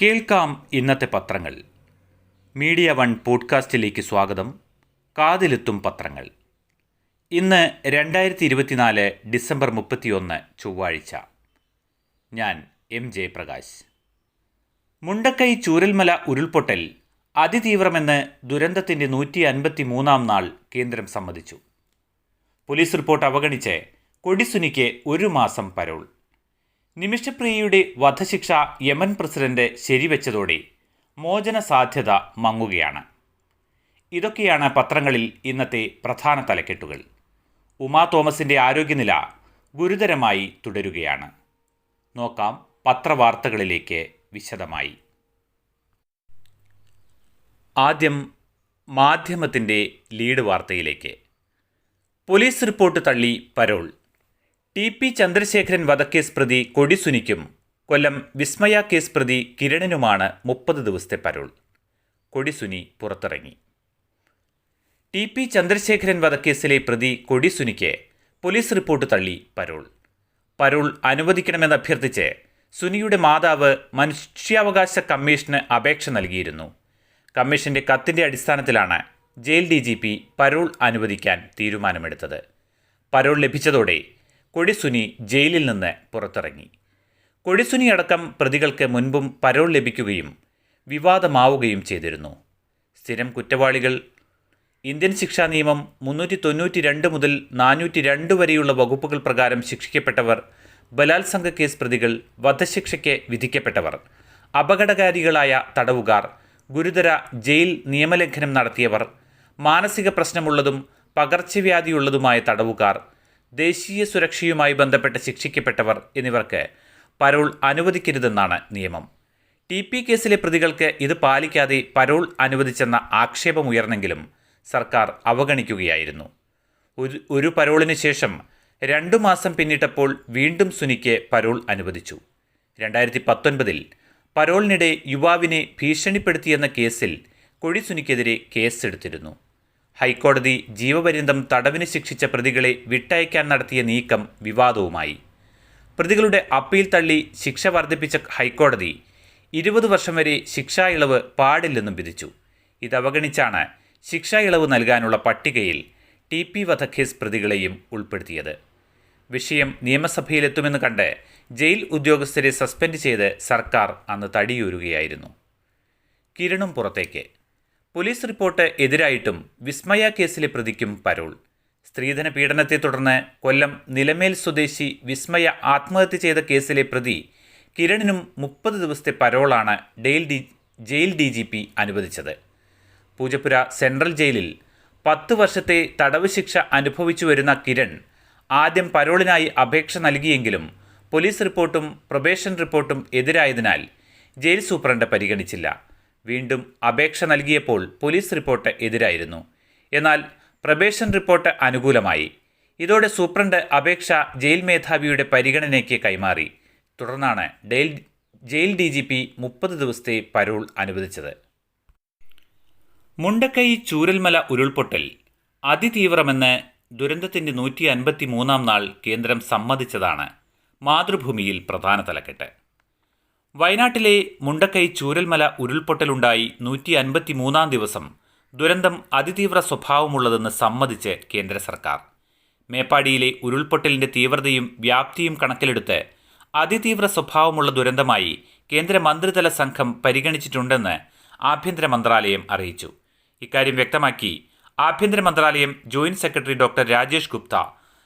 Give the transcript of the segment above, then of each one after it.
കേൾക്കാം ഇന്നത്തെ പത്രങ്ങൾ. മീഡിയ വൺ പോഡ്കാസ്റ്റിലേക്ക് സ്വാഗതം. കാതിലെത്തും പത്രങ്ങൾ. ഇന്ന് 2024 ഡിസംബർ 31 ചൊവ്വാഴ്ച. ഞാൻ ജയപ്രകാശ്. മുണ്ടക്കൈ ചൂരൽമല ഉരുൾപൊട്ടൽ അതിതീവ്രമെന്ന് ദുരന്തത്തിൻ്റെ 153-ാം നാൾ കേന്ദ്രം സമ്മതിച്ചു. പോലീസ് റിപ്പോർട്ട് അവഗണിച്ച് കൊടിസുനിക്ക് 1 മാസം പരോൾ. നിമിഷപ്രിയയുടെ വധശിക്ഷ യമൻ പ്രസിഡന്റ് ശരിവെച്ചതോടെ മോചന സാധ്യത മങ്ങുകയാണ്. ഇതൊക്കെയാണ് പത്രങ്ങളിൽ ഇന്നത്തെ പ്രധാന തലക്കെട്ടുകൾ. ഉമാ തോമസിൻ്റെ ആരോഗ്യനില ഗുരുതരമായി തുടരുകയാണ്. നോക്കാം പത്രവാർത്തകളിലേക്ക് വിശദമായി. ആദ്യം മാധ്യമത്തിൻ്റെ ലീഡ് വാർത്തയിലേക്ക്. പോലീസ് റിപ്പോർട്ട് തള്ളി പരോൾ. TP ചന്ദ്രശേഖരൻ വധക്കേസ് പ്രതി കൊടിസുനിക്കും കൊല്ലം വിസ്മയ കേസ് പ്രതി കിരണിനുമാണ് 30 ദിവസത്തെ പരോൾ. കൊടിസുനി പുറത്തിറങ്ങി. TP ചന്ദ്രശേഖരൻ വധക്കേസിലെ പ്രതി കൊടിസുനിക്ക് പോലീസ് റിപ്പോർട്ട് തള്ളി പരോൾ. പരോൾ അനുവദിക്കണമെന്നഭ്യർത്ഥിച്ച് സുനിയുടെ മാതാവ് മനുഷ്യാവകാശ കമ്മീഷന് അപേക്ഷ നൽകിയിരുന്നു. കമ്മീഷന്റെ കത്തിൻ്റെ അടിസ്ഥാനത്തിലാണ് ജയിൽ DGP പരോൾ അനുവദിക്കാൻ തീരുമാനമെടുത്തത്. പരോൾ ലഭിച്ചതോടെ കൊടിസുനി ജയിലിൽ നിന്ന് പുറത്തിറങ്ങി. കൊടിസുനി അടക്കം പ്രതികൾക്ക് മുൻപും പരോൾ ലഭിക്കുകയും വിവാദമാവുകയും ചെയ്തിരുന്നു. സ്ഥിരം കുറ്റവാളികൾ, ഇന്ത്യൻ ശിക്ഷാ നിയമം 392 മുതൽ 402 വരെയുള്ള വകുപ്പുകൾ പ്രകാരം ശിക്ഷിക്കപ്പെട്ടവർ, ബലാത്സംഗ കേസ് പ്രതികൾ, വധശിക്ഷയ്ക്ക് വിധിക്കപ്പെട്ടവർ, അപകടകാരികളായ തടവുകാർ, ഗുരുതര ജയിൽ നിയമലംഘനം നടത്തിയവർ, മാനസിക പ്രശ്നമുള്ളതും പകർച്ചവ്യാധിയുള്ളതുമായ തടവുകാർ, ദേശീയ സുരക്ഷയുമായി ബന്ധപ്പെട്ട് ശിക്ഷിക്കപ്പെട്ടവർ എന്നിവർക്ക് പരോൾ അനുവദിക്കരുതെന്നാണ് നിയമം. TP കേസിലെ പ്രതികൾക്ക് ഇത് പാലിക്കാതെ പരോൾ അനുവദിച്ചെന്ന ആക്ഷേപമുയർന്നെങ്കിലും സർക്കാർ അവഗണിക്കുകയായിരുന്നു. ഒരു പരോളിന് ശേഷം 2 മാസം പിന്നിട്ടപ്പോൾ വീണ്ടും സുനിക്ക് പരോൾ അനുവദിച്ചു. 2019 പരോളിനിടെ യുവാവിനെ ഭീഷണിപ്പെടുത്തിയെന്ന കേസിൽ കൊടിസുനിക്കെതിരെ കേസെടുത്തിരുന്നു. ഹൈക്കോടതി ജീവപര്യന്തം തടവിന് ശിക്ഷിച്ച പ്രതികളെ വിട്ടയക്കാൻ നടത്തിയ നീക്കം വിവാദവുമായി. പ്രതികളുടെ അപ്പീൽ തള്ളി ശിക്ഷ വർദ്ധിപ്പിച്ച ഹൈക്കോടതി 20 വർഷം വരെ ശിക്ഷാ ഇളവ് പാടില്ലെന്നും വിധിച്ചു. ഇതവഗണിച്ചാണ് ശിക്ഷാ ഇളവ് നൽകാനുള്ള പട്ടികയിൽ TP വധക്കേസ് പ്രതികളെയും ഉൾപ്പെടുത്തിയത്. വിഷയം നിയമസഭയിലെത്തുമെന്ന് കണ്ട് ജയിൽ ഉദ്യോഗസ്ഥരെ സസ്പെൻഡ് ചെയ്ത് സർക്കാർ അന്ന് തടിയൂരുകയായിരുന്നു. കിരണും പുറത്തേക്ക്. പോലീസ് റിപ്പോർട്ട് എതിരായിട്ടും വിസ്മയ കേസിലെ പ്രതിക്കും പരോൾ. സ്ത്രീധന പീഡനത്തെ തുടർന്ന് കൊല്ലം നിലമേൽ സ്വദേശി വിസ്മയ ആത്മഹത്യ ചെയ്ത കേസിലെ പ്രതി കിരണിനും 30 ദിവസത്തെ പരോളാണ് ജയിൽ DGP അനുവദിച്ചത്. പൂജപ്പുര സെൻട്രൽ ജയിലിൽ 10 വർഷത്തെ തടവ് ശിക്ഷ അനുഭവിച്ചു വരുന്ന കിരൺ ആദ്യം പരോളിനായി അപേക്ഷ നൽകിയെങ്കിലും പോലീസ് റിപ്പോർട്ടും പ്രൊബേഷൻ റിപ്പോർട്ടും എതിരായതിനാൽ ജയിൽ സൂപ്രണ്ട് പരിഗണിച്ചില്ല. വീണ്ടും അപേക്ഷ നൽകിയപ്പോൾ പോലീസ് റിപ്പോർട്ട് എതിരായിരുന്നു. എന്നാൽ പ്രൊബേഷൻ റിപ്പോർട്ട് അനുകൂലമായി. ഇതോടെ സൂപ്രണ്ട് അപേക്ഷ ജയിൽ മേധാവിയുടെ പരിഗണനയ്ക്ക് കൈമാറി. തുടർന്നാണ് ജയിൽ DGP 30 ദിവസത്തെ പരോൾ അനുവദിച്ചത്. മുണ്ടക്കൈ ചൂരൽമല ഉരുൾപൊട്ടൽ അതിതീവ്രമെന്ന് ദുരന്തത്തിൻ്റെ 153-ാം നാൾ കേന്ദ്രം സമ്മതിച്ചതാണ് മാതൃഭൂമിയിൽ പ്രധാന തലക്കെട്ട്. വയനാട്ടിലെ മുണ്ടക്കൈ ചൂരൽമല ഉരുൾപൊട്ടലുണ്ടായി 153-ാം ദിവസം ദുരന്തം അതിതീവ്ര സ്വഭാവമുള്ളതെന്ന് സമ്മതിച്ച് കേന്ദ്ര സർക്കാർ. മേപ്പാടിയിലെ ഉരുൾപൊട്ടലിൻ്റെ തീവ്രതയും വ്യാപ്തിയും കണക്കിലെടുത്ത് അതിതീവ്ര സ്വഭാവമുള്ള ദുരന്തമായി കേന്ദ്ര മന്ത്രിതല സംഘം പരിഗണിച്ചിട്ടുണ്ടെന്ന് ആഭ്യന്തര മന്ത്രാലയം അറിയിച്ചു. ഇക്കാര്യം വ്യക്തമാക്കി ആഭ്യന്തര മന്ത്രാലയം joint secretary doctor Rajesh Gupta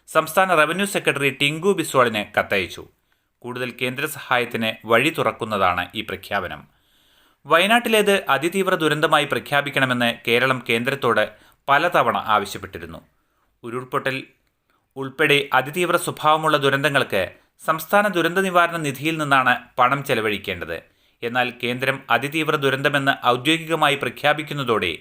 സംസ്ഥാന റവന്യൂ സെക്രട്ടറി ടിങ്കു ബിസ്വാളിന് കത്തയച്ചു. കൂടുതൽ കേന്ദ്ര സഹായത്തിന് വഴി തുറക്കുന്നതാണ് ഈ പ്രഖ്യാപനം. വയനാട്ടിലേത് അതിതീവ്ര ദുരന്തമായി പ്രഖ്യാപിക്കണമെന്ന് കേരളം കേന്ദ്രത്തോട് പലതവണ ആവശ്യപ്പെട്ടിരുന്നു. ഉരുൾപൊട്ടൽ ഉൾപ്പെടെ അതിതീവ്ര സ്വഭാവമുള്ള ദുരന്തങ്ങൾക്ക് സംസ്ഥാന ദുരന്ത നിവാരണ നിധിയിൽ നിന്നാണ് പണം ചെലവഴിക്കേണ്ടത്. എന്നാൽ കേന്ദ്രം അതിതീവ്ര ദുരന്തമെന്ന് ഔദ്യോഗികമായി പ്രഖ്യാപിക്കുന്നതോടെ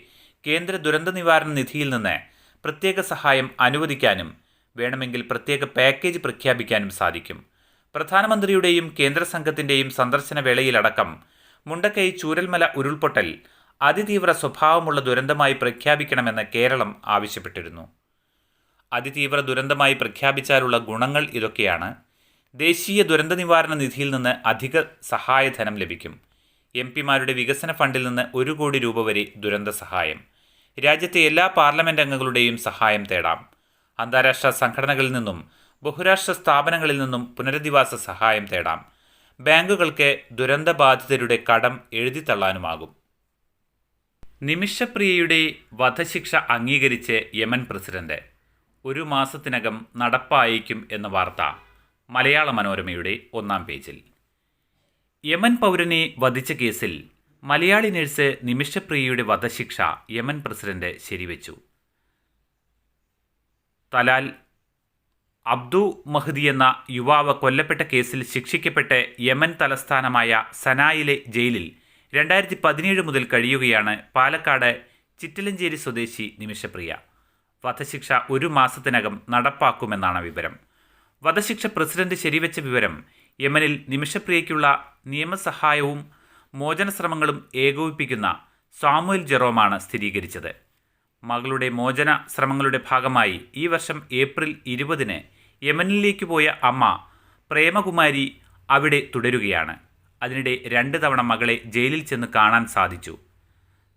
കേന്ദ്ര ദുരന്ത നിവാരണ നിധിയിൽ നിന്ന് പ്രത്യേക സഹായം അനുവദിക്കാനും വേണമെങ്കിൽ പ്രത്യേക പാക്കേജ് പ്രഖ്യാപിക്കാനും സാധിക്കും. പ്രധാനമന്ത്രിയുടെയും കേന്ദ്ര സംഘത്തിൻ്റെയും സന്ദർശന വേളയിലടക്കം മുണ്ടക്കൈ ചൂരൽമല ഉരുൾപൊട്ടൽ അതിതീവ്ര സ്വഭാവമുള്ള ദുരന്തമായി പ്രഖ്യാപിക്കണമെന്ന് കേരളം ആവശ്യപ്പെട്ടിരുന്നു. അതിതീവ്ര ദുരന്തമായി പ്രഖ്യാപിച്ചാലുള്ള ഗുണങ്ങൾ ഇതൊക്കെയാണ്. ദേശീയ ദുരന്ത നിവാരണ നിധിയിൽ നിന്ന് അധിക സഹായധനം ലഭിക്കും. MP-മാരുടെ വികസന ഫണ്ടിൽ നിന്ന് 1 കോടി രൂപ വരെ ദുരന്ത സഹായം. രാജ്യത്തെ എല്ലാ പാർലമെന്റ് അംഗങ്ങളുടെയും സഹായം തേടാം. അന്താരാഷ്ട്ര സംഘടനകളിൽ നിന്നും ബഹുരാഷ്ട്ര സ്ഥാപനങ്ങളിൽ നിന്നും പുനരധിവാസ സഹായം തേടാം. ബാങ്കുകൾക്ക് ദുരന്തബാധിതരുടെ കടം എഴുതിത്തള്ളാനുമാകും. നിമിഷപ്രിയയുടെ വധശിക്ഷ അംഗീകരിച്ച് യമൻ പ്രസിഡന്റ്. 1 മാസത്തിനകം നടപ്പായേക്കും എന്ന വാർത്ത മലയാള മനോരമയുടെ 1-ാം പേജിൽ. യമൻ പൗരനെ വധിച്ച കേസിൽ മലയാളി നഴ്സ് നിമിഷപ്രിയയുടെ വധശിക്ഷ യമൻ പ്രസിഡന്റ് ശരിവെച്ചു. തലാൽ അബ്ദു മഹ്ദി എന്ന യുവാവ് കൊല്ലപ്പെട്ട കേസിൽ ശിക്ഷിക്കപ്പെട്ട് യമൻ തലസ്ഥാനമായ സനായിലെ ജയിലിൽ 2017 മുതൽ കഴിയുകയാണ് പാലക്കാട് ചിറ്റലഞ്ചേരി സ്വദേശി നിമിഷപ്രിയ. വധശിക്ഷ 1 മാസത്തിനകം നടപ്പാക്കുമെന്നാണ് വിവരം. വധശിക്ഷ പ്രസിഡന്റ് ശരിവെച്ച വിവരം യമനിൽ നിമിഷപ്രിയയ്ക്കുള്ള നിയമസഹായവും മോചനശ്രമങ്ങളും ഏകോപിപ്പിക്കുന്ന സാമുവൽ ജെറോമാണ് സ്ഥിരീകരിച്ചത്. മകളുടെ മോചന ശ്രമങ്ങളുടെ ഭാഗമായി ഈ വർഷം ഏപ്രിൽ 20-ന് യമനിലേക്ക് പോയ അമ്മ പ്രേമകുമാരി അവിടെ തുടരുകയാണ്. അതിനിടെ 2 തവണ മകളെ ജയിലിൽ ചെന്ന് കാണാൻ സാധിച്ചു.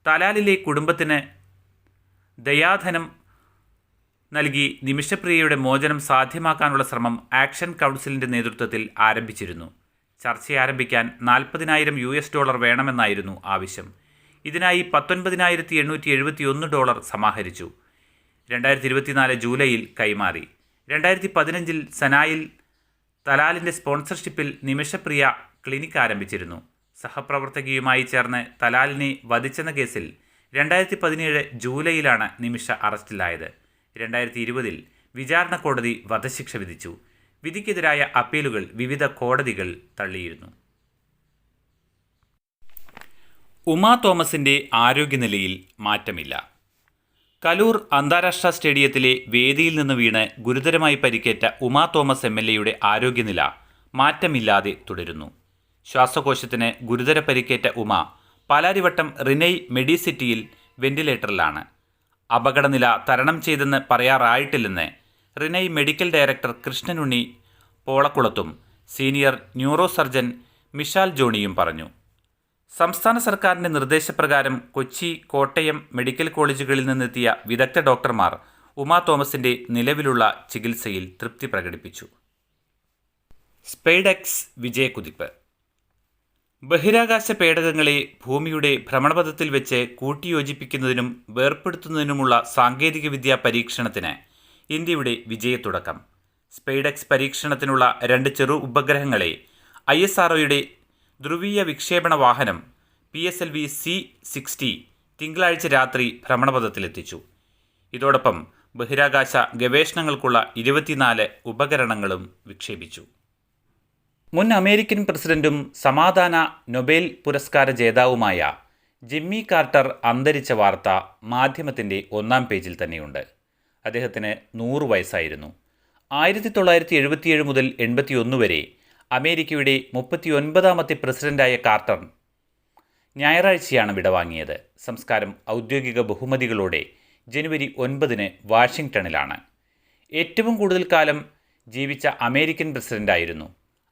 തലാലിലെ കുടുംബത്തിന് ദയാധനം നൽകി നിമിഷപ്രിയയുടെ മോചനം സാധ്യമാക്കാനുള്ള ശ്രമം ആക്ഷൻ കൗൺസിലിൻ്റെ നേതൃത്വത്തിൽ ആരംഭിച്ചിരുന്നു. ചർച്ച ആരംഭിക്കാൻ $40,000 വേണമെന്നായിരുന്നു ആവശ്യം. ഇതിനായി $19,871 സമാഹരിച്ചു. 2024 ജൂലൈയിൽ കൈമാറി. 2015 സനായിൽ തലാലിൻ്റെ സ്പോൺസർഷിപ്പിൽ നിമിഷപ്രിയ ക്ലിനിക്ക് ആരംഭിച്ചിരുന്നു. സഹപ്രവർത്തകയുമായി ചേർന്ന് തലാലിനെ വധിച്ചെന്ന കേസിൽ 2017 ജൂലൈയിലാണ് നിമിഷ അറസ്റ്റിലായത്. 2020 വിചാരണ കോടതി വധശിക്ഷ വിധിച്ചു. വിധിക്കെതിരായ അപ്പീലുകൾ വിവിധ കോടതികൾ തള്ളിയിരുന്നു. ഉമാ തോമസിൻ്റെ ആരോഗ്യനിലയിൽ മാറ്റമില്ല. കലൂർ അന്താരാഷ്ട്ര സ്റ്റേഡിയത്തിലെ വേദിയിൽ നിന്ന് വീണ് ഗുരുതരമായി പരിക്കേറ്റ ഉമാ തോമസ് MLAയുടെ ആരോഗ്യനില മാറ്റമില്ലാതെ തുടരുന്നു. ശ്വാസകോശത്തിന് ഗുരുതര പരിക്കേറ്റ ഉമ പാലാരിവട്ടം റിനൈ മെഡിസിറ്റിയിൽ വെന്റിലേറ്ററിലാണ്. അപകടനില തരണം ചെയ്തെന്ന് പറയാറായിട്ടില്ലെന്ന് റിനൈ മെഡിക്കൽ ഡയറക്ടർ കൃഷ്ണനുണ്ണി പോളക്കുളത്തും സീനിയർ ന്യൂറോ സർജൻ മിഷാൽ ജോണിയും പറഞ്ഞു. സംസ്ഥാന സർക്കാരിൻ്റെ നിർദ്ദേശപ്രകാരം കൊച്ചി, കോട്ടയം മെഡിക്കൽ കോളേജുകളിൽ നിന്നെത്തിയ വിദഗ്ധ ഡോക്ടർമാർ ഉമാ തോമസിൻ്റെ നിലവിലുള്ള ചികിത്സയിൽ തൃപ്തി പ്രകടിപ്പിച്ചു. സ്പെയ്ഡെക്സ് വിജയക്കുതിപ്പ്. ബഹിരാകാശ പേടകങ്ങളെ ഭൂമിയുടെ ഭ്രമണപഥത്തിൽ വെച്ച് കൂട്ടിയോജിപ്പിക്കുന്നതിനും വേർപെടുത്തുന്നതിനുമുള്ള സാങ്കേതികവിദ്യാ പരീക്ഷണത്തിന് ഇന്ത്യയുടെ വിജയത്തുടക്കം. സ്പെയ്ഡെക്സ് പരീക്ഷണത്തിനുള്ള 2 ചെറു ഉപഗ്രഹങ്ങളെ ISROയുടെ ധ്രുവീയ വിക്ഷേപണ വാഹനം PSLV C-60 തിങ്കളാഴ്ച രാത്രി ഭ്രമണപഥത്തിലെത്തിച്ചു. ഇതോടൊപ്പം ബഹിരാകാശ ഗവേഷണങ്ങൾക്കുള്ള 24 ഉപകരണങ്ങളും വിക്ഷേപിച്ചു. മുൻ അമേരിക്കൻ പ്രസിഡന്റും സമാധാന നൊബേൽ പുരസ്കാര ജേതാവുമായ ജിമ്മി കാർട്ടർ അന്തരിച്ച വാർത്ത മാധ്യമത്തിൻ്റെ 1-ാം പേജിൽ തന്നെയുണ്ട്. അദ്ദേഹത്തിന് 100 വയസ്സായിരുന്നു. 1977 മുതൽ 81 വരെ അമേരിക്കയുടെ 39ാമത്തെ പ്രസിഡന്റായ കാർട്ടർ ഞായറാഴ്ചയാണ് വിടവാങ്ങിയത്. സംസ്കാരം ഔദ്യോഗിക ബഹുമതികളോടെ ജനുവരി 9-ന് വാഷിംഗ്ടണിലാണ്. ഏറ്റവും കൂടുതൽ കാലം ജീവിച്ച അമേരിക്കൻ പ്രസിഡന്റായിരുന്നു.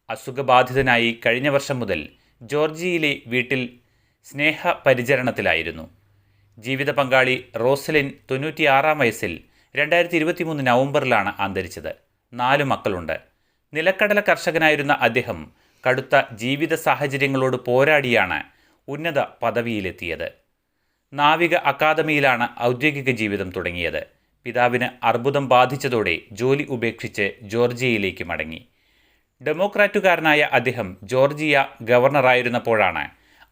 അസുഖബാധിതനായി കഴിഞ്ഞ വർഷം മുതൽ ജോർജിയയിലെ വീട്ടിൽ സ്നേഹപരിചരണത്തിലായിരുന്നു. ജീവിത പങ്കാളി റോസലിൻ 96-ാം വയസ്സിൽ 2023 നവംബറിലാണ് അന്തരിച്ചത്. 4 മക്കളുണ്ട്. നിലക്കടല കർഷകനായിരുന്ന അദ്ദേഹം കടുത്ത ജീവിത സാഹചര്യങ്ങളോട് പോരാടിയാണ് ഉന്നത പദവിയിലെത്തിയത്. നാവിക അക്കാദമിയിലാണ് ഔദ്യോഗിക ജീവിതം തുടങ്ങിയത്. പിതാവിന് അർബുദം ബാധിച്ചതോടെ ജോലി ഉപേക്ഷിച്ച് ജോർജിയയിലേക്ക് മടങ്ങി. ഡെമോക്രാറ്റുകാരനായ അദ്ദേഹം ജോർജിയ ഗവർണറായിരുന്നപ്പോഴാണ്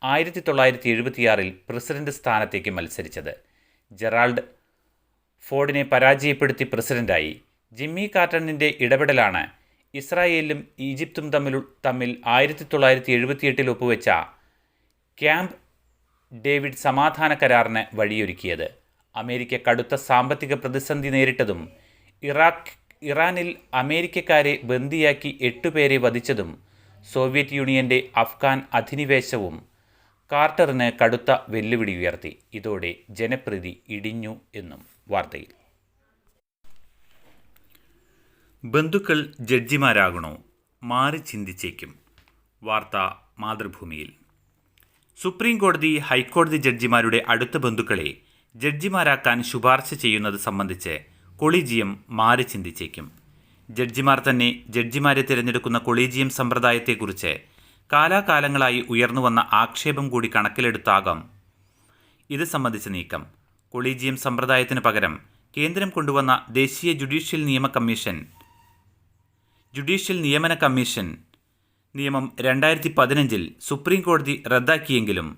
1976 പ്രസിഡന്റ് സ്ഥാനത്തേക്ക് മത്സരിച്ചത്. ജെറാൾഡ് ഫോർഡിനെ പരാജയപ്പെടുത്തി പ്രസിഡന്റായി. ജിമ്മി കാർട്ടറിൻ്റെ ഇടപെടലാണ് ഇസ്രായേലും ഈജിപ്തും തമ്മിൽ 1978 ഒപ്പുവെച്ച ക്യാമ്പ് ഡേവിഡ് സമാധാന കരാറിന് വഴിയൊരുക്കിയത്. അമേരിക്ക കടുത്ത സാമ്പത്തിക പ്രതിസന്ധി നേരിട്ടതും ഇറാനിൽ അമേരിക്കക്കാരെ ബന്ദിയാക്കി 8 പേരെ വധിച്ചതും സോവിയറ്റ് യൂണിയൻ്റെ അഫ്ഗാൻ അധിനിവേശവും കാർട്ടറിന് കടുത്ത വെല്ലുവിളി ഉയർത്തി. ഇതോടെ ജനപ്രീതി ഇടിഞ്ഞു എന്നും വാർത്തയിൽ. ബന്ധുക്കൾ ജഡ്ജിമാരാകണോ? മാറി ചിന്തിച്ചേക്കും. വാർത്ത മാതൃഭൂമിയിൽ. സുപ്രീം കോടതി ഹൈക്കോടതി ജഡ്ജിമാരുടെ അടുത്ത ബന്ധുക്കളെ ജഡ്ജിമാരാക്കാൻ ശുപാർശ ചെയ്യുന്നത് സംബന്ധിച്ച് കൊളീജിയം മാറി ചിന്തിച്ചേക്കും. ജഡ്ജിമാർ തന്നെ ജഡ്ജിമാരെ തിരഞ്ഞെടുക്കുന്ന കൊളീജിയം സമ്പ്രദായത്തെക്കുറിച്ച് കാലാകാലങ്ങളായി ഉയർന്നുവന്ന ആക്ഷേപം കൂടി കണക്കിലെടുത്താകാം ഇത് സംബന്ധിച്ച നീക്കം. കൊളീജിയം സമ്പ്രദായത്തിന് പകരം കേന്ദ്രം കൊണ്ടുവന്ന ദേശീയ ജുഡീഷ്യൽ നിയമന കമ്മീഷൻ നിയമം 2015 സുപ്രീം കോടതി റദ്ദാക്കിയെങ്കിലും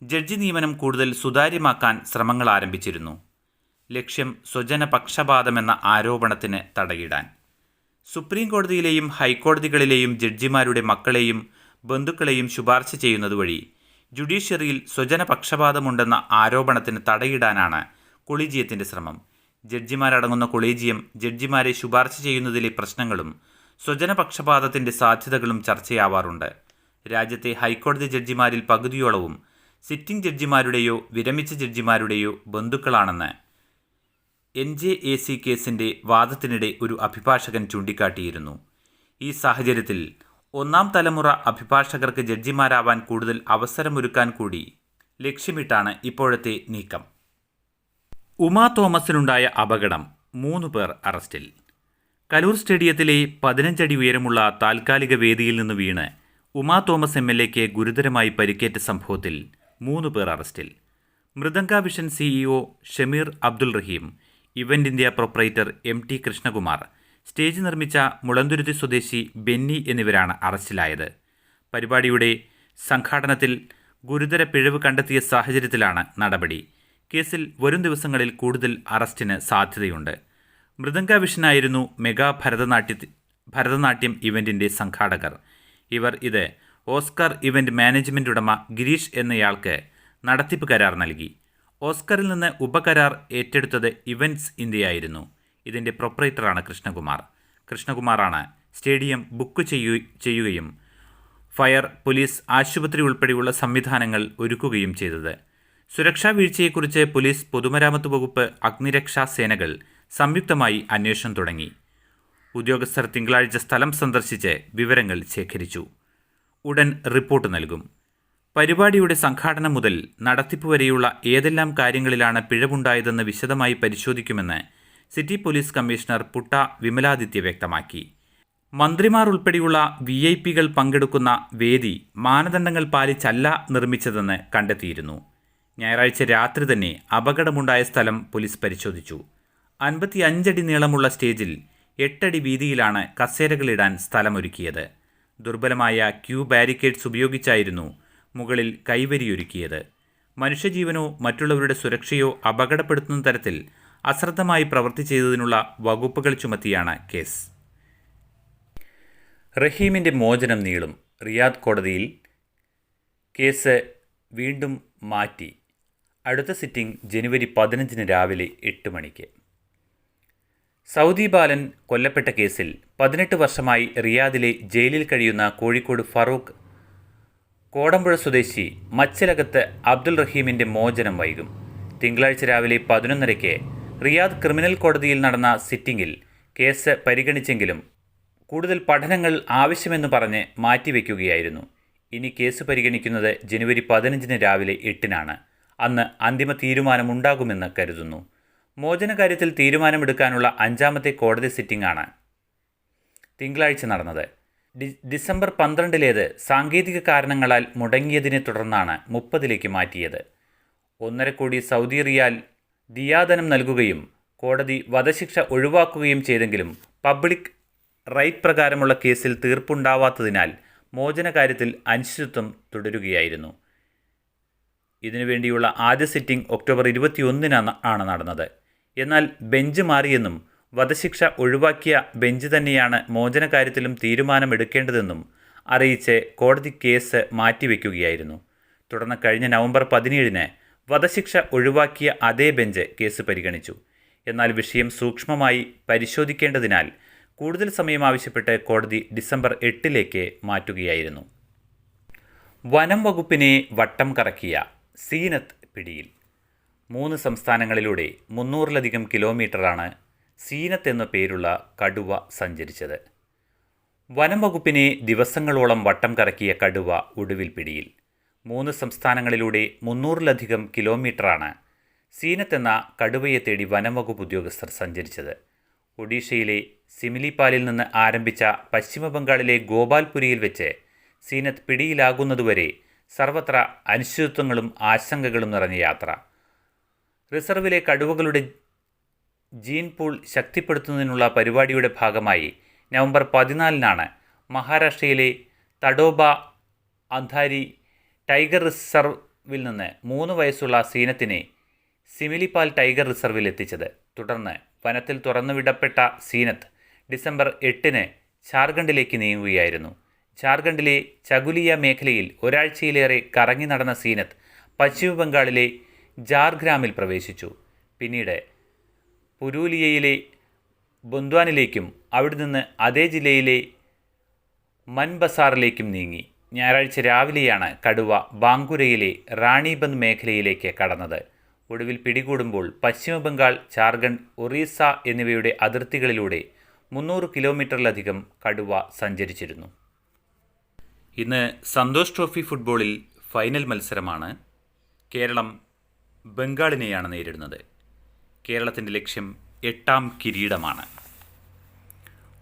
ജഡ്ജി നിയമനം കൂടുതൽ സുതാര്യമാക്കാൻ ശ്രമങ്ങൾ ആരംഭിച്ചിരുന്നു. ലക്ഷ്യം സ്വജനപക്ഷപാതമെന്ന ആരോപണത്തിന് തടയിടാൻ. സുപ്രീം കോടതിയിലെയും ഹൈക്കോടതികളിലെയും ജഡ്ജിമാരുടെ മക്കളെയും ബന്ധുക്കളെയും ശുപാർശ ചെയ്യുന്നത് വഴി ജുഡീഷ്യറിയിൽ സ്വജനപക്ഷപാതമുണ്ടെന്ന ആരോപണത്തിന് തടയിടാനാണ് കൊളീജിയത്തിൻ്റെ ശ്രമം. ജഡ്ജിമാരടങ്ങുന്ന കൊളീജിയം ജഡ്ജിമാരെ ശുപാർശ ചെയ്യുന്നതിലെ പ്രശ്നങ്ങളും സ്വജനപക്ഷപാതത്തിൻ്റെ സാധ്യതകളും ചർച്ചയാവാറുണ്ട്. രാജ്യത്തെ ഹൈക്കോടതി ജഡ്ജിമാരിൽ പകുതിയോളവും സിറ്റിംഗ് ജഡ്ജിമാരുടെയോ വിരമിച്ച ജഡ്ജിമാരുടെയോ ബന്ധുക്കളാണെന്ന് NJAC കേസിൻ്റെ വാദത്തിനിടെ ഒരു അഭിഭാഷകൻ ചൂണ്ടിക്കാട്ടിയിരുന്നു. ഈ സാഹചര്യത്തിൽ ഒന്നാം തലമുറ അഭിഭാഷകർക്ക് ജഡ്ജിമാരാവാൻ കൂടുതൽ അവസരമൊരുക്കാൻ കൂടി ലക്ഷ്യമിട്ടാണ് ഇപ്പോഴത്തെ നീക്കം. ഉമാ തോമസിനുണ്ടായ അപകടം, 3 പേർ അറസ്റ്റിൽ. കലൂർ സ്റ്റേഡിയത്തിലെ 15 അടി ഉയരമുള്ള താൽക്കാലിക വേദിയിൽ നിന്ന് വീണ് ഉമാ തോമസ് MLAക്ക് ഗുരുതരമായി പരിക്കേറ്റ സംഭവത്തിൽ 3 പേർ അറസ്റ്റിൽ. Mridanga vision CEO Shameer Abdul Rahim, event India proprietor MT Krishnakumar, stage നിർമ്മിച്ച മുളന്തുരുത്തി സ്വദേശി ബെന്നി എന്നിവരാണ് അറസ്റ്റിലായത്. പരിപാടിയുടെ സംഘാടനത്തിൽ ഗുരുതര പിഴവ് കണ്ടെത്തിയ സാഹചര്യത്തിലാണ് നടപടി. കേസിൽ വരും ദിവസങ്ങളിൽ കൂടുതൽ അറസ്റ്റിന് സാധ്യതയുണ്ട്. മൃദംഗ വിഷനായിരുന്നു മെഗാ ഭരതനാട്യം ഇവന്റിൻ്റെ സംഘാടകർ. ഇവർ ഇത് ഓസ്കർ ഇവന്റ് മാനേജ്മെന്റ് ഉടമ ഗിരീഷ് എന്നയാൾക്ക് നടത്തിപ്പ് കരാർ നൽകി. ഓസ്കറിൽ നിന്ന് ഉപകരാർ ഏറ്റെടുത്തത് ഇവന്റ്സ് ഇന്ത്യയായിരുന്നു. ഇതിൻ്റെ പ്രൊപ്പറേറ്ററാണ് കൃഷ്ണകുമാറാണ് സ്റ്റേഡിയം ബുക്ക് ചെയ്യുകയും ഫയർ, പോലീസ്, ആശുപത്രി ഉൾപ്പെടെയുള്ള സംവിധാനങ്ങൾ ഒരുക്കുകയും ചെയ്തത്. സുരക്ഷാ വീഴ്ചയെക്കുറിച്ച് പോലീസ്, പൊതുമരാമത്ത് വകുപ്പ്, അഗ്നിരക്ഷാ സേനകൾ സംയുക്തമായി അന്വേഷണം തുടങ്ങി. ഉദ്യോഗസ്ഥർ തിങ്കളാഴ്ച സ്ഥലം സന്ദർശിച്ച് വിവരങ്ങൾ ശേഖരിച്ചു. ഉടൻ റിപ്പോർട്ട് നൽകും. പരിപാടിയുടെ സംഘാടനം മുതൽ നടത്തിപ്പ് വരെയുള്ള ഏതെല്ലാം കാര്യങ്ങളിലാണ് പിഴവുണ്ടായതെന്ന് വിശദമായി പരിശോധിക്കുമെന്ന് city police commissioner Putta Vimaladitya വ്യക്തമാക്കി. മന്ത്രിമാർ ഉൾപ്പെടെയുള്ള VIP പങ്കെടുക്കുന്ന വേദി മാനദണ്ഡങ്ങൾ പാലിച്ചല്ല നിർമ്മിച്ചതെന്ന് കണ്ടെത്തിയിരുന്നു. ഞായറാഴ്ച രാത്രി തന്നെ അപകടമുണ്ടായ സ്ഥലം പോലീസ് പരിശോധിച്ചു. 55 അടി നീളമുള്ള സ്റ്റേജിൽ 8 അടി വീതിയിലാണ് കസേരകളിടാൻ സ്ഥലമൊരുക്കിയത്. ദുർബലമായ ബാരിക്കേഡ്സ് ഉപയോഗിച്ചായിരുന്നു മുകളിൽ കൈവരിയൊരുക്കിയത്. മനുഷ്യജീവനോ മറ്റുള്ളവരുടെ സുരക്ഷയോ അപകടപ്പെടുത്തുന്ന തരത്തിൽ അശ്രദ്ധമായി പ്രവൃത്തി ചെയ്തതിനുള്ള വകുപ്പുകൾ ചുമത്തിയാണ് കേസ്. റഹീമിൻ്റെ മോചനം നീളും. റിയാദ് കോടതിയിൽ കേസ് വീണ്ടും മാറ്റി. അടുത്ത സിറ്റിംഗ് ജനുവരി 15 രാവിലെ 8 മണിക്ക്. സൗദി ബാലൻ കൊല്ലപ്പെട്ട കേസിൽ 18 വർഷമായി റിയാദിലെ ജയിലിൽ കഴിയുന്ന കോഴിക്കോട് ഫറൂഖ് കോടമ്പുഴ സ്വദേശി മച്ചിലകത്ത് അബ്ദുൾ റഹീമിൻ്റെ മോചനം വൈകും. തിങ്കളാഴ്ച രാവിലെ 11:30 റിയാദ് ക്രിമിനൽ കോടതിയിൽ നടന്ന സിറ്റിംഗിൽ കേസ് പരിഗണിച്ചെങ്കിലും കൂടുതൽ പഠനങ്ങൾ ആവശ്യമെന്ന് പറഞ്ഞ് മാറ്റിവെക്കുകയായിരുന്നു. ഇനി കേസ് പരിഗണിക്കുന്നത് ജനുവരി 15 രാവിലെ 8 അന്ന് അന്തിമ തീരുമാനമുണ്ടാകുമെന്ന് കരുതുന്നു. മോചനകാര്യത്തിൽ തീരുമാനമെടുക്കാനുള്ള 5ാമത്തെ കോടതി സിറ്റിംഗാണ് തിങ്കളാഴ്ച നടന്നത്. ഡിസംബർ 12 സാങ്കേതിക കാരണങ്ങളാൽ മുടങ്ങിയതിനെ തുടർന്നാണ് 30 മാറ്റിയത്. 1.5 കോടി സൗദി റിയാൽ ദിയാദനം നൽകുകയും കോടതി വധശിക്ഷ ഒഴിവാക്കുകയും ചെയ്തെങ്കിലും പബ്ലിക് റൈറ്റ് പ്രകാരമുള്ള കേസിൽ തീർപ്പുണ്ടാവാത്തതിനാൽ മോചനകാര്യത്തിൽ അനിശ്ചിതത്വം തുടരുകയായിരുന്നു. ഇതിനുവേണ്ടിയുള്ള ആദ്യ സിറ്റിംഗ് ഒക്ടോബർ 21 ആണ് നടന്നത്. എന്നാൽ ബെഞ്ച് മാറിയെന്നും വധശിക്ഷ ഒഴിവാക്കിയ ബെഞ്ച് തന്നെയാണ് മോചനകാര്യത്തിലും തീരുമാനമെടുക്കേണ്ടതെന്നും അറിയിച്ച് കോടതി കേസ് മാറ്റിവെക്കുകയായിരുന്നു. തുടർന്ന് കഴിഞ്ഞ നവംബർ 17 വധശിക്ഷ ഒഴിവാക്കിയ അതേ ബെഞ്ച് കേസ് പരിഗണിച്ചു. എന്നാൽ വിഷയം സൂക്ഷ്മമായി പരിശോധിക്കേണ്ടതിനാൽ കൂടുതൽ സമയം ആവശ്യപ്പെട്ട് കോടതി ഡിസംബർ 8 മാറ്റുകയായിരുന്നു. വനം വകുപ്പിനെ വട്ടം കറക്കിയ സീനത്ത് പിടിയിൽ. 3 സംസ്ഥാനങ്ങളിലൂടെ 300-ലധികം കിലോമീറ്ററാണ് സീനത്ത് എന്ന പേരുള്ള കടുവ സഞ്ചരിച്ചത്. വനം വകുപ്പിനെ ദിവസങ്ങളോളം വട്ടം കറക്കിയ കടുവ ഒടുവിൽ പിടിയിൽ. 3 സംസ്ഥാനങ്ങളിലൂടെ 300-ലധികം കിലോമീറ്ററാണ് സീനത്ത് എന്ന കടുവയെ തേടി വനംവകുപ്പ് ഉദ്യോഗസ്ഥർ സഞ്ചരിച്ചത്. ഒഡീഷയിലെ സിമിലിപാലിൽ നിന്ന് ആരംഭിച്ച പശ്ചിമബംഗാളിലെ ഗോപാൽപുരിയിൽ വെച്ച് സീനത്ത് പിടിയിലാകുന്നതുവരെ സർവത്ര അനിശ്ചിതത്വങ്ങളും ആശങ്കകളും നിറഞ്ഞ യാത്ര. റിസർവിലെ കടുവകളുടെ ജീൻ പൂൾ ശക്തിപ്പെടുത്തുന്നതിനുള്ള പരിപാടിയുടെ ഭാഗമായി നവംബർ 14-നാണ് മഹാരാഷ്ട്രയിലെ തഡോബ അന്ധാരി ടൈഗർ റിസർവിൽ നിന്ന് 3 വയസ്സുള്ള സീനത്തിനെ സിമിലിപാൽ ടൈഗർ റിസർവിൽ എത്തിച്ചത്. തുടർന്ന് വനത്തിൽ തുറന്നുവിടപ്പെട്ട സീനത്ത് ഡിസംബർ 8-ന് ഝാർഖണ്ഡിലേക്ക് നീങ്ങുകയായിരുന്നു. ഝാർഖണ്ഡിലെ ചകുലിയ മേഖലയിൽ ഒരാഴ്ചയിലേറെ കറങ്ങി നടന്ന സീനത്ത് പശ്ചിമബംഗാളിലെ ജാർഗ്രാമിൽ പ്രവേശിച്ചു. പിന്നീട് പുരൂലിയയിലെ ബുന്ദ്വാനിലേക്കും അവിടെ നിന്ന് അതേ ജില്ലയിലെ മൻബസാറിലേക്കും നീങ്ങി. ഞായറാഴ്ച രാവിലെയാണ് കടുവ ബാങ്കുരയിലെ റാണിബന്ദ് മേഖലയിലേക്ക് കടന്നത്. ഒടുവിൽ പിടികൂടുമ്പോൾ പശ്ചിമബംഗാൾ, ഝാർഖണ്ഡ്, ഒറീസ എന്നിവയുടെ അതിർത്തികളിലൂടെ 300 കിലോമീറ്ററിലധികം കടുവ സഞ്ചരിച്ചിരുന്നു. ഇന്ന് സന്തോഷ് ട്രോഫി ഫുട്ബോളിൽ ഫൈനൽ മത്സരമാണ്. കേരളം ബംഗാളിനെയാണ് നേരിടുന്നത്. കേരളത്തിൻ്റെ ലക്ഷ്യം 8ാം കിരീടമാണ്.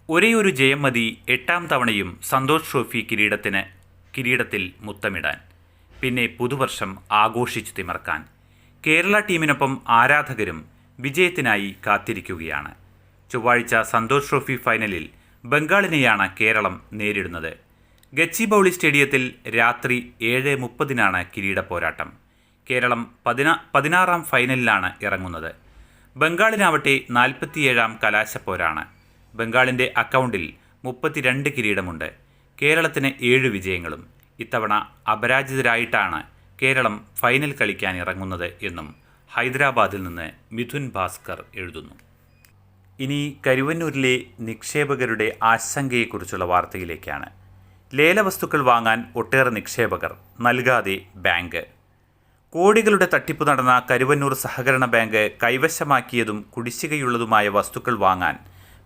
ഒരേയൊരു ജയം മതി 8ാം തവണയും സന്തോഷ് ട്രോഫി കിരീടത്തിൽ മുത്തമിടാൻ. പിന്നെ പുതുവർഷം ആഘോഷിച്ചു തിമിർക്കാൻ. കേരള ടീമിനൊപ്പം ആരാധകരും വിജയത്തിനായി കാത്തിരിക്കുകയാണ്. ചൊവ്വാഴ്ച സന്തോഷ് ട്രോഫി ഫൈനലിൽ ബംഗാളിനെയാണ് കേരളം നേരിടുന്നത്. ഗച്ചിബൗളി സ്റ്റേഡിയത്തിൽ രാത്രി 7:30-നാണ് കിരീട പോരാട്ടം. കേരളം 16ാം ഫൈനലിലാണ് ഇറങ്ങുന്നത്. ബംഗാളിനാവട്ടെ 47ാം കലാശപ്പോരാണ്. ബംഗാളിൻ്റെ അക്കൗണ്ടിൽ 32 കിരീടമുണ്ട്. കേരളത്തിന് 7 വിജയങ്ങളും. ഇത്തവണ അപരാജിതരായിട്ടാണ് കേരളം ഫൈനൽ കളിക്കാൻ ഇറങ്ങുന്നത് എന്നും ഹൈദരാബാദിൽ നിന്ന് മിഥുൻ ഭാസ്കർ എഴുതുന്നു. ഇനി കരുവന്നൂരിലെ നിക്ഷേപകരുടെ ആശങ്കയെക്കുറിച്ചുള്ള വാർത്തയിലേക്കാണ്. ലേലവസ്തുക്കൾ വാങ്ങാൻ ഒട്ടേറെ നിക്ഷേപകർ, നൽകാതെ ബാങ്ക്. കോടികളുടെ തട്ടിപ്പ് നടന്ന കരുവന്നൂർ സഹകരണ ബാങ്ക് കൈവശമാക്കിയതും കുടിശ്ശികയുള്ളതുമായ വസ്തുക്കൾ വാങ്ങാൻ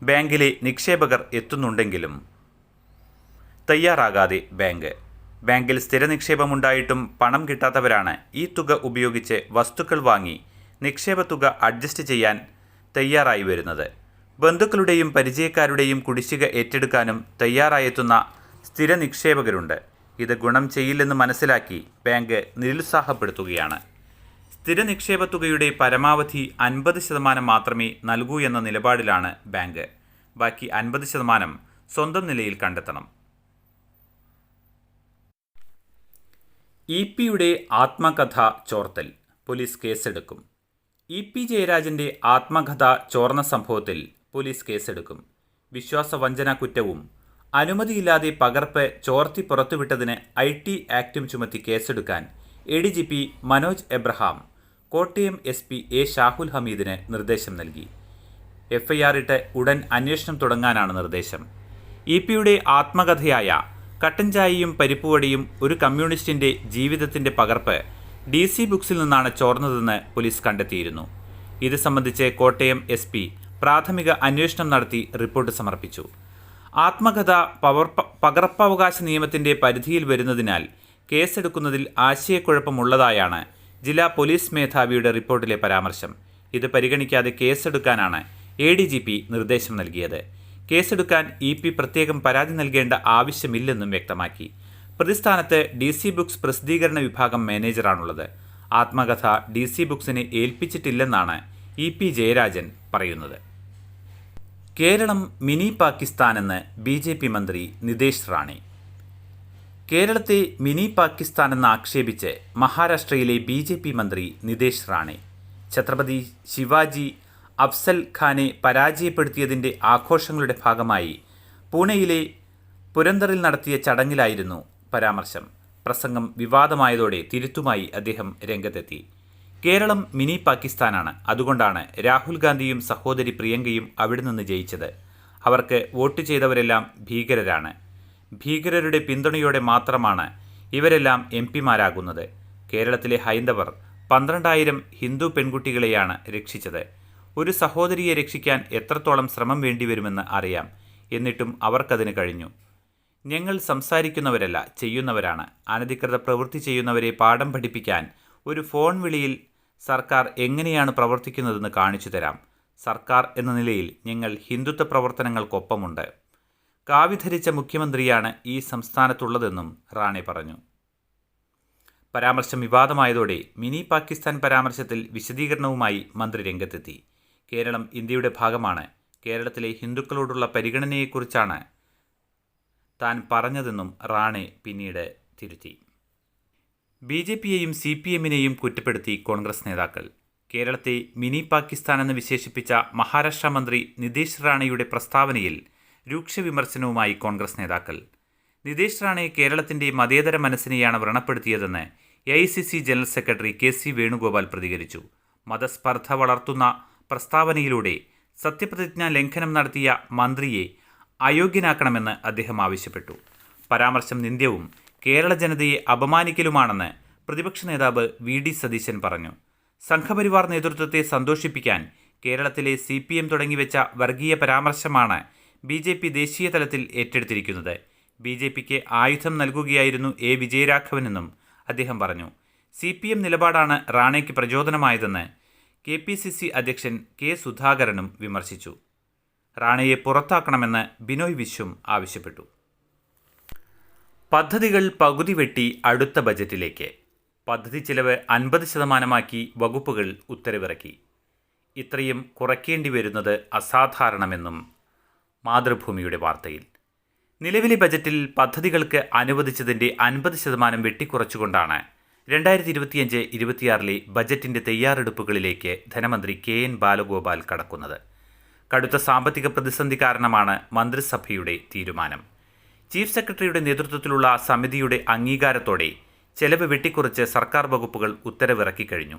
ബാങ്കിലെ നിക്ഷേപകർ എത്തുന്നുണ്ടെങ്കിലും തയ്യാറാകാതെ ബാങ്കിൽ സ്ഥിര നിക്ഷേപമുണ്ടായിട്ടും പണം കിട്ടാത്തവരാണ് ഈ തുക ഉപയോഗിച്ച് വസ്തുക്കൾ വാങ്ങി നിക്ഷേപ തുക അഡ്ജസ്റ്റ് ചെയ്യാൻ തയ്യാറായി വരുന്നത്. ബന്ധുക്കളുടെയും പരിചയക്കാരുടെയും കുടിശ്ശിക ഏറ്റെടുക്കാനും തയ്യാറായെത്തുന്ന സ്ഥിര നിക്ഷേപകരുണ്ട്. ഇത് ഗുണം ചെയ്യില്ലെന്ന് മനസ്സിലാക്കി ബാങ്ക് നിരുത്സാഹപ്പെടുത്തുകയാണ്. സ്ഥിര നിക്ഷേപ തുകയുടെ പരമാവധി 50% മാത്രമേ നൽകൂ എന്ന നിലപാടിലാണ് ബാങ്ക്. ബാക്കി 50% സ്വന്തം നിലയിൽ കണ്ടെത്തണം. ഇ.പി.യുടെ ആത്മകഥ ചോർത്തൽ, പോലീസ് കേസെടുക്കും. ഇ.പി. ജയരാജൻ്റെ ആത്മകഥ ചോർന്ന സംഭവത്തിൽ പോലീസ് കേസെടുക്കും. വിശ്വാസവഞ്ചന കുറ്റവും അനുമതിയില്ലാതെ പകർപ്പ് ചോർത്തി പുറത്തുവിട്ടതിന് IT ആക്ടും ചുമത്തി കേസെടുക്കാൻ ADGP Manoj Abraham Kottayam SP A. Shahul ഹമീദിന് നിർദ്ദേശം നൽകി. FIR ഇട്ട് ഉടൻ അന്വേഷണം തുടങ്ങാനാണ് നിർദ്ദേശം. ഇ.പി.യുടെ ആത്മകഥയായ കട്ടൻ ചായയും പരിപ്പുവടിയും ഒരു കമ്മ്യൂണിസ്റ്റിൻ്റെ ജീവിതത്തിൻ്റെ പകർപ്പ് DC ബുക്സിൽ നിന്നാണ് ചോർന്നതെന്ന് പോലീസ് കണ്ടെത്തിയിരുന്നു. ഇത് സംബന്ധിച്ച് കോട്ടയം SP പ്രാഥമിക അന്വേഷണം നടത്തി റിപ്പോർട്ട് സമർപ്പിച്ചു. ആത്മകഥ പകർപ്പവകാശ നിയമത്തിൻ്റെ പരിധിയിൽ വരുന്നതിനാൽ കേസെടുക്കുന്നതിൽ ആശയക്കുഴപ്പമുള്ളതായാണ് ജില്ലാ പോലീസ് മേധാവിയുടെ റിപ്പോർട്ടിലെ പരാമർശം. ഇത് പരിഗണിക്കാതെ കേസെടുക്കാനാണ് ADGP നിർദ്ദേശം നൽകിയത്. കേസെടുക്കാൻ ഇ.പി. പ്രത്യേകം പരാതി നൽകേണ്ട ആവശ്യമില്ലെന്നും വ്യക്തമാക്കി. പ്രതിസ്ഥാനത്ത് DC ബുക്സ് പ്രസിദ്ധീകരണ വിഭാഗം മാനേജറാണുള്ളത്. ആത്മകഥ DC ബുക്സിനെ ഏൽപ്പിച്ചിട്ടില്ലെന്നാണ് ഇ.പി. ജയരാജൻ പറയുന്നത്. കേരളം മിനി പാകിസ്ഥാനെന്ന് BJP മന്ത്രി നിതേഷ് റാണെ. കേരളത്തെ മിനി പാകിസ്ഥാനെന്ന് ആക്ഷേപിച്ച് മഹാരാഷ്ട്രയിലെ BJP മന്ത്രി നിതേഷ് റാണെ ഛത്രപതി ശിവാജി അഫ്സൽ ഖാനെ പരാജയപ്പെടുത്തിയതിൻ്റെ ആഘോഷങ്ങളുടെ ഭാഗമായി പൂനെയിലെ പുരന്ദറിൽ നടത്തിയ ചടങ്ങിലായിരുന്നു പരാമർശം. പ്രസംഗം വിവാദമായതോടെ തിരുത്തുമായി അദ്ദേഹം രംഗത്തെത്തി. കേരളം മിനി പാകിസ്ഥാനാണ്. അതുകൊണ്ടാണ് രാഹുൽ ഗാന്ധിയും സഹോദരി പ്രിയങ്കയും അവിടെ നിന്ന് ജയിച്ചത്. അവർക്ക് വോട്ട് ചെയ്തവരെല്ലാം ഭീകരരാണ്. ഭീകരരുടെ പിന്തുണയോടെ മാത്രമാണ് ഇവരെല്ലാം MP മാരാകുന്നത്. കേരളത്തിലെ ഹൈന്ദവർ 12,000 ഹിന്ദു പെൺകുട്ടികളെയാണ് രക്ഷിച്ചത്. ഒരു സഹോദരിയെ രക്ഷിക്കാൻ എത്രത്തോളം ശ്രമം വേണ്ടിവരുമെന്ന് അറിയാം. എന്നിട്ടും അവർക്കതിന് കഴിഞ്ഞു. ഞങ്ങൾ സംസാരിക്കുന്നവരല്ല, ചെയ്യുന്നവരാണ്. അനധികൃത പ്രവൃത്തി ചെയ്യുന്നവരെ പാഠം പഠിപ്പിക്കാൻ ഒരു ഫോൺ വിളിയിൽ സർക്കാർ എങ്ങനെയാണ് പ്രവർത്തിക്കുന്നതെന്ന് കാണിച്ചു തരാം. സർക്കാർ എന്ന നിലയിൽ ഞങ്ങൾ ഹിന്ദുത്വ പ്രവർത്തനങ്ങൾക്കൊപ്പമുണ്ട്. കാവി ധരിച്ച മുഖ്യമന്ത്രിയാണ് ഈ സംസ്ഥാനത്തുള്ളതെന്നും റാണെ പറഞ്ഞു. പരാമർശം വിവാദമായതോടെ മിനി പാകിസ്ഥാൻ പരാമർശത്തിൽ വിശദീകരണവുമായി മന്ത്രി രംഗത്തെത്തി. കേരളം ഇന്ത്യയുടെ ഭാഗമാണ്. കേരളത്തിലെ ഹിന്ദുക്കളോടുള്ള പരിഗണനയെക്കുറിച്ചാണ് താൻ പറഞ്ഞതെന്നും റാണെ പിന്നീട് തിരുത്തി. BJPയെയും CPMനെയും കുറ്റപ്പെടുത്തി കോൺഗ്രസ് നേതാക്കൾ. കേരളത്തെ മിനി പാകിസ്ഥാൻ എന്ന് വിശേഷിപ്പിച്ച മഹാരാഷ്ട്ര മന്ത്രി നിതേഷ് റാണയുടെ പ്രസ്താവനയിൽ രൂക്ഷ വിമർശനവുമായി കോൺഗ്രസ് നേതാക്കൾ. നിതേഷ് റാണെ കേരളത്തിൻ്റെ മതേതര മനസ്സിനെയാണ് വ്രണപ്പെടുത്തിയതെന്ന് AICC general secretary KC Venugopal പ്രതികരിച്ചു. മതസ്പർദ്ധ വളർത്തുന്ന പ്രസ്താവനയിലൂടെ സത്യപ്രതിജ്ഞാ ലംഘനം നടത്തിയ മന്ത്രിയെ അയോഗ്യനാക്കണമെന്ന് അദ്ദേഹം ആവശ്യപ്പെട്ടു. പരാമർശം നിന്ദ്യവും കേരള ജനതയെ അപമാനിക്കലുമാണെന്ന് പ്രതിപക്ഷ നേതാവ് VD സതീശൻ പറഞ്ഞു. സംഘപരിവാർ നേതൃത്വത്തെ സന്തോഷിപ്പിക്കാൻ കേരളത്തിലെ CPM തുടങ്ങിവെച്ച വർഗീയ പരാമർശമാണ് BJP ദേശീയ തലത്തിൽ ഏറ്റെടുത്തിരിക്കുന്നത്. BJPക്ക് ആയുധം നൽകുകയായിരുന്നു A. വിജയരാഘവനെന്നും അദ്ദേഹം പറഞ്ഞു. CPM നിലപാടാണ് റാണയ്ക്ക് പ്രചോദനമായതെന്ന് KPCC അധ്യക്ഷൻ K. സുധാകരനും വിമർശിച്ചു. റാണയെ പുറത്താക്കണമെന്ന് ബിനോയ് വിശ്വം ആവശ്യപ്പെട്ടു. പദ്ധതികൾ പകുതി വെട്ടി അടുത്ത ബജറ്റിലേക്ക്. പദ്ധതി ചിലവ് 50% വകുപ്പുകൾ ഉത്തരവിറക്കി. ഇത്രയും കുറയ്ക്കേണ്ടി വരുന്നത് അസാധാരണമെന്നും മാതൃഭൂമിയുടെ വാർത്തയിൽ. നിലവിലെ ബജറ്റിൽ പദ്ധതികൾക്ക് അനുവദിച്ചതിൻ്റെ 50% വെട്ടിക്കുറച്ചുകൊണ്ടാണ് 2025-26 ബജറ്റിൻ്റെ തയ്യാറെടുപ്പുകളിലേക്ക് ധനമന്ത്രി KN ബാലഗോപാൽ കടക്കുന്നത്. കടുത്ത സാമ്പത്തിക പ്രതിസന്ധി കാരണമാണ് മന്ത്രിസഭയുടെ തീരുമാനം. ചീഫ് സെക്രട്ടറിയുടെ നേതൃത്വത്തിലുള്ള സമിതിയുടെ അംഗീകാരത്തോടെ ചെലവ് വെട്ടിക്കുറച്ച് സർക്കാർ വകുപ്പുകൾ ഉത്തരവിറക്കിക്കഴിഞ്ഞു.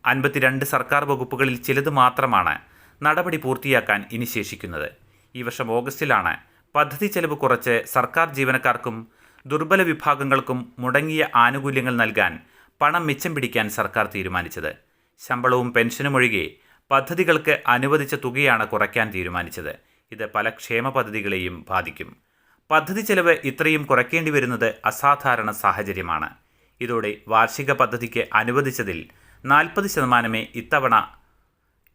52 സർക്കാർ വകുപ്പുകളിൽ ചിലത് മാത്രമാണ് നടപടി പൂർത്തിയാക്കാൻ ഇനി ശേഷിക്കുന്നത്. ഈ വർഷം ഓഗസ്റ്റിലാണ് പദ്ധതി ചെലവ് കുറച്ച് സർക്കാർ ജീവനക്കാർക്കും ദുർബല വിഭാഗങ്ങൾക്കും മുടങ്ങിയ ആനുകൂല്യങ്ങൾ നൽകാൻ പണം മിച്ചം പിടിക്കാൻ സർക്കാർ തീരുമാനിച്ചത്. ശമ്പളവും പെൻഷനും ഒഴികെ പദ്ധതികൾക്ക് അനുവദിച്ച തുകയാണ് കുറയ്ക്കാൻ തീരുമാനിച്ചത്. ഇത് പല ക്ഷേമ പദ്ധതികളെയും ബാധിക്കും. പദ്ധതി ചെലവ് ഇത്രയും കുറയ്ക്കേണ്ടി വരുന്നത് അസാധാരണ സാഹചര്യമാണ്. ഇതോടെ വാർഷിക പദ്ധതിക്ക് അനുവദിച്ചതിൽ 40%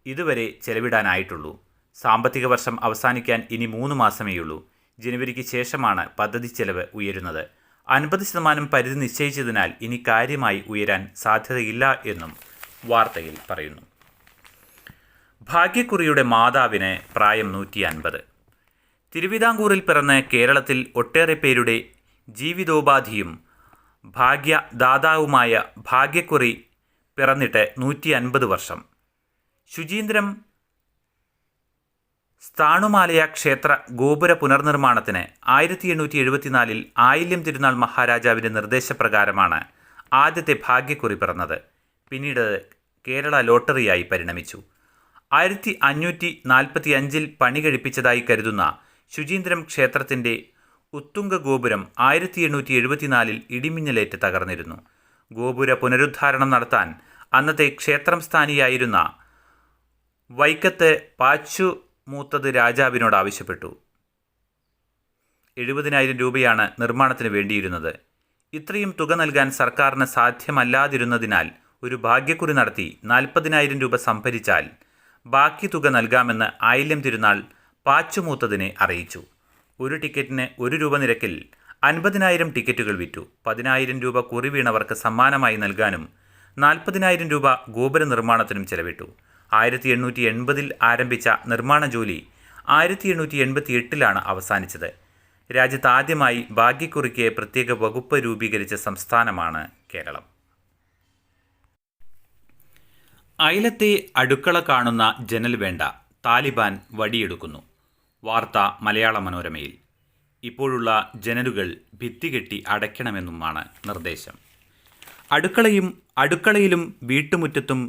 ഇതുവരെ ചെലവിടാനായിട്ടുള്ളൂ. സാമ്പത്തിക വർഷം അവസാനിക്കാൻ ഇനി 3 മാസമേയുള്ളൂ. ജനുവരിക്ക് ശേഷമാണ് പദ്ധതി ചെലവ് ഉയരുന്നത്. 50% പരിധി നിശ്ചയിച്ചതിനാൽ ഇനി കാര്യമായി ഉയരാൻ സാധ്യതയില്ല എന്നും വാർത്തയിൽ പറയുന്നു. ഭാഗ്യക്കുറിയുടെ മാതാവിന് പ്രായം 150. തിരുവിതാംകൂറിൽ പിറന്ന് കേരളത്തിൽ ഒട്ടേറെ പേരുടെ ജീവിതോപാധിയും ഭാഗ്യദാതാവുമായ ഭാഗ്യക്കുറി പിറന്നിട്ട് 150 വർഷം. ശുചീന്ദ്രം സ്ഥാണുമാലയ ക്ഷേത്ര ഗോപുര പുനർനിർമ്മാണത്തിന് 1874 ആയില്യം തിരുനാൾ മഹാരാജാവിൻ്റെ നിർദ്ദേശപ്രകാരമാണ് ആദ്യത്തെ ഭാഗ്യക്കുറി പിറന്നത്. പിന്നീട് കേരള ലോട്ടറിയായി പരിണമിച്ചു. 1545 പണി കഴിപ്പിച്ചതായി കരുതുന്ന ശുചീന്ദ്രം ക്ഷേത്രത്തിൻ്റെ ഉത്തുംഗ ഗോപുരം 1874 ഇടിമിന്നലേറ്റ് തകർന്നിരുന്നു. ഗോപുര പുനരുദ്ധാരണം നടത്താൻ അന്നത്തെ ക്ഷേത്രം സ്ഥാനിയായിരുന്ന വൈക്കത്ത് പാച്ചുമൂത്തത് രാജാവിനോട് ആവശ്യപ്പെട്ടു. 70,000 രൂപയാണ് നിർമ്മാണത്തിന് വേണ്ടിയിരുന്നത്. ഇത്രയും തുക നൽകാൻ സർക്കാരിന് സാധ്യമല്ലാതിരുന്നതിനാൽ ഒരു ഭാഗ്യക്കുറി നടത്തി 40,000 രൂപ സംഭരിച്ചാൽ ബാക്കി തുക നൽകാമെന്ന് ആയില്യം തിരുനാൾ പാച്ചുമൂത്തതിനെ അറിയിച്ചു. ഒരു ടിക്കറ്റിന് 1 രൂപ നിരക്കിൽ 50,000 ടിക്കറ്റുകൾ വിറ്റു. 10,000 രൂപ കുറി വീണവർക്ക് സമ്മാനമായി നൽകാനും 40,000 രൂപ ഗോപുര നിർമ്മാണത്തിനും ചെലവിട്ടു. 1880 ആരംഭിച്ച നിർമ്മാണ ജോലി 1888 അവസാനിച്ചത്. രാജ്യത്ത് ആദ്യമായി ഭാഗ്യക്കുറിക്ക് പ്രത്യേക വകുപ്പ് രൂപീകരിച്ച സംസ്ഥാനമാണ് കേരളം. അയലത്തെ അടുക്കള കാണുന്ന ജനൽ വേണ്ട, താലിബാൻ വടിയെടുക്കുന്നു. വാർത്ത മലയാള മനോരമയിൽ. ഇപ്പോഴുള്ള ജനലുകൾ ഭിത്തികെട്ടി അടയ്ക്കണമെന്നുമാണ് നിർദ്ദേശം. അടുക്കളയിലും വീട്ടുമുറ്റത്തും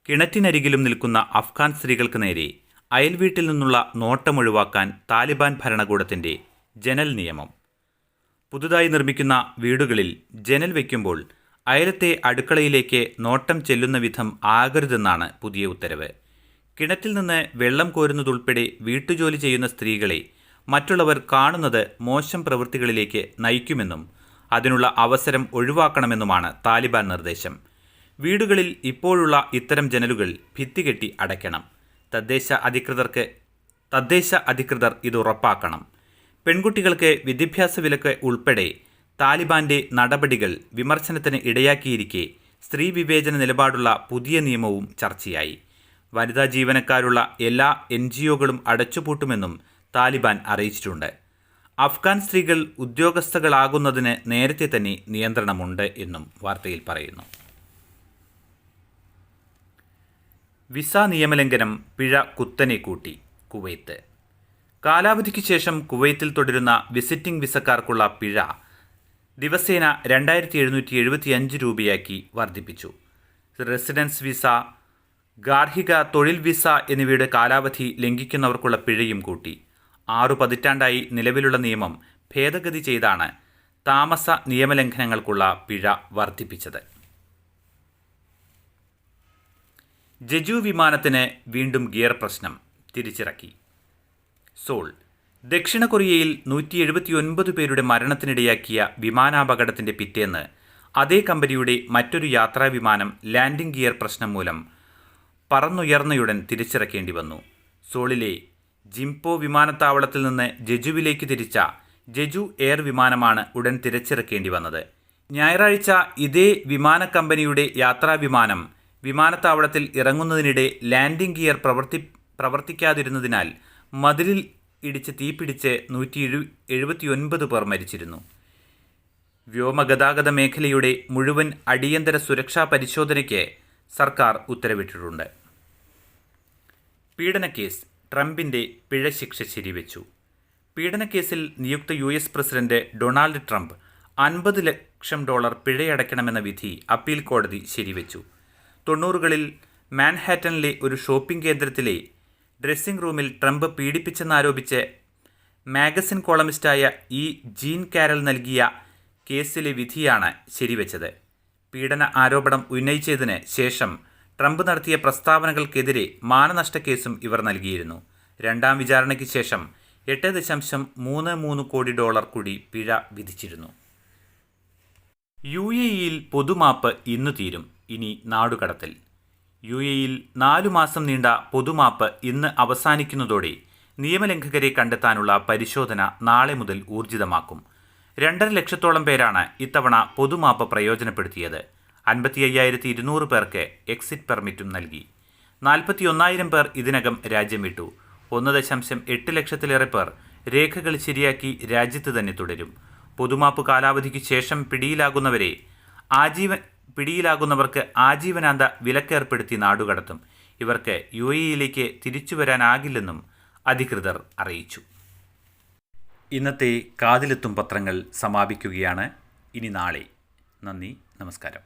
കിണറ്റിനരികിലും നിൽക്കുന്ന അഫ്ഗാൻ സ്ത്രീകൾക്ക് നേരെ അയൽവീട്ടിൽ നിന്നുള്ള നോട്ടമൊഴിവാക്കാൻ താലിബാൻ ഭരണകൂടത്തിൻ്റെ ജനൽ നിയമം. പുതുതായി നിർമ്മിക്കുന്ന വീടുകളിൽ ജനൽ വയ്ക്കുമ്പോൾ അയലത്തെ അടുക്കളയിലേക്ക് നോട്ടം ചെല്ലുന്ന വിധം ആകരുതെന്നാണ് പുതിയ ഉത്തരവ്. കിണറ്റിൽ നിന്ന് വെള്ളം കോരുന്നതുൾപ്പെടെ വീട്ടുജോലി ചെയ്യുന്ന സ്ത്രീകളെ മറ്റുള്ളവർ കാണുന്നത് മോശം പ്രവൃത്തികളിലേക്ക് നയിക്കുമെന്നും അതിനുള്ള അവസരം ഒഴിവാക്കണമെന്നുമാണ് താലിബാൻ നിർദ്ദേശം. വീടുകളിൽ ഇപ്പോഴുള്ള ഇത്തരം ജനലുകൾ ഭിത്തികെട്ടി അടയ്ക്കണം. തദ്ദേശ അധികൃതർ ഇത് ഉറപ്പാക്കണം. പെൺകുട്ടികൾക്ക് വിദ്യാഭ്യാസ വിലക്ക് ഉൾപ്പെടെ താലിബാന്റെ നടപടികൾ വിമർശനത്തിന് ഇടയാക്കിയിരിക്കെ സ്ത്രീ വിവേചന നിലപാടുള്ള പുതിയ നിയമവും ചർച്ചയായി. വനിതാ ജീവനക്കാരുള്ള എല്ലാ NGOകളും അടച്ചുപൂട്ടുമെന്നും താലിബാൻ അറിയിച്ചിട്ടുണ്ട്. അഫ്ഗാൻ സ്ത്രീകൾ ഉദ്യോഗസ്ഥകളാകുന്നതിന് നേരത്തെ തന്നെ നിയന്ത്രണമുണ്ട് എന്നും വാർത്തയിൽ പറയുന്നു. വിസ നിയമലംഘനം പിഴ കുത്തനെ കൂട്ടി കുവൈത്ത്. കാലാവധിക്ക് ശേഷം കുവൈത്തിൽ തുടരുന്ന വിസിറ്റിംഗ് വിസക്കാർക്കുള്ള പിഴ ദിവസേന 2775 രൂപയാക്കി വർദ്ധിപ്പിച്ചു. റെസിഡൻസ് വിസ, ഗാർഹിക തൊഴിൽ വിസ എന്നിവയുടെ കാലാവധി ലംഘിക്കുന്നവർക്കുള്ള പിഴയും കൂട്ടി. 6 പതിറ്റാണ്ടായി നിലവിലുള്ള നിയമം ഭേദഗതി ചെയ്താണ് താമസ നിയമലംഘനങ്ങൾക്കുള്ള പിഴ വർദ്ധിപ്പിച്ചത്. ജെജു വിമാനത്തിന് വീണ്ടും ഗിയർ പ്രശ്നം, തിരിച്ചിറക്കി. സോൾ. ദക്ഷിണ കൊറിയയിൽ 179 പേരുടെ മരണത്തിനിടയാക്കിയ വിമാനാപകടത്തിന്റെ പിറ്റേന്ന് അതേ കമ്പനിയുടെ മറ്റൊരു യാത്രാ വിമാനം ലാൻഡിംഗ് ഗിയർ പ്രശ്നം മൂലം പറന്നുയർന്നയുടൻ തിരിച്ചിറക്കേണ്ടി വന്നു. സോളിലെ ജിംപോ വിമാനത്താവളത്തിൽ നിന്ന് ജെജുവിലേക്ക് തിരിച്ച ജെജു എയർ വിമാനമാണ് ഉടൻ തിരിച്ചിറക്കേണ്ടി വന്നത്. ഞായറാഴ്ച ഇതേ വിമാന കമ്പനിയുടെ യാത്രാ വിമാനം വിമാനത്താവളത്തിൽ ഇറങ്ങുന്നതിനിടെ ലാൻഡിംഗ് ഗിയർ പ്രവർത്തിക്കാതിരുന്നതിനാൽ മതിലിൽ ഇടിച്ച് തീപിടിച്ച് 179 പേർ മരിച്ചിരുന്നു. വ്യോമഗതാഗത മേഖലയുടെ മുഴുവൻ അടിയന്തര സുരക്ഷാ പരിശോധനയ്ക്ക് സർക്കാർ ഉത്തരവിട്ടിട്ടുണ്ട്. പീഡനക്കേസ്, ട്രംപിന്റെ പിഴശിക്ഷ ശരിവെച്ചു. പീഡനക്കേസിൽ നിയുക്ത US പ്രസിഡന്റ് ഡൊണാൾഡ് ട്രംപ് $50 ലക്ഷം പിഴയടയ്ക്കണമെന്ന വിധി അപ്പീൽ കോടതി ശരിവെച്ചു. 90കളിൽ മാൻഹാറ്റനിലെ ഒരു ഷോപ്പിംഗ് കേന്ദ്രത്തിലെ ഡ്രസ്സിംഗ് റൂമിൽ ട്രംപ് പീഡിപ്പിച്ചെന്നാരോപിച്ച് മാഗസിൻ കോളമിസ്റ്റായ ജീൻ കാരൽ നൽകിയ കേസിലെ വിധിയാണ് ശരിവെച്ചത്. പീഡന ആരോപണം ഉന്നയിച്ചതിന് ശേഷം ട്രംപ് നടത്തിയ പ്രസ്താവനകൾക്കെതിരെ മാനനഷ്ട കേസും ഇവർ നൽകിയിരുന്നു. രണ്ടാം വിചാരണയ്ക്ക് ശേഷം $8.33 കോടി കൂടി പിഴ വിധിച്ചിരുന്നു. UAEയിൽ പൊതുമാപ്പ് ഇന്ന് തീരും, ഇനി നാടുകടത്തൽ. UAEയിൽ 4 മാസം നീണ്ട പൊതുമാപ്പ് ഇന്ന് അവസാനിക്കുന്നതോടെ നിയമലംഘകരെ കണ്ടെത്താനുള്ള പരിശോധന നാളെ മുതൽ ഊർജിതമാക്കും. 2.5 ലക്ഷത്തോളം പേരാണ് ഇത്തവണ പൊതുമാപ്പ് പ്രയോജനപ്പെടുത്തിയത്. 55,200 പേർക്ക് എക്സിറ്റ് പെർമിറ്റും നൽകി. 41,000 പേർ ഇതിനകം രാജ്യം വിട്ടു. 1.8 ലക്ഷത്തിലേറെ പേർ രേഖകൾ ശരിയാക്കി രാജ്യത്ത് തന്നെ തുടരും. പൊതുമാപ്പ് കാലാവധിക്ക് ശേഷം പിടിയിലാകുന്നവർക്ക് ആജീവനാന്ത വിലക്കേർപ്പെടുത്തി നാടുകടത്തും. ഇവർക്ക് UAEയിലേക്ക് തിരിച്ചുവരാനാകില്ലെന്നും അധികൃതർ അറിയിച്ചു. ഇന്നത്തെ കാതിലെത്തും പത്രങ്ങൾ സമാപിക്കുകയാണ്. ഇനി നാളെ. നന്ദി, നമസ്കാരം.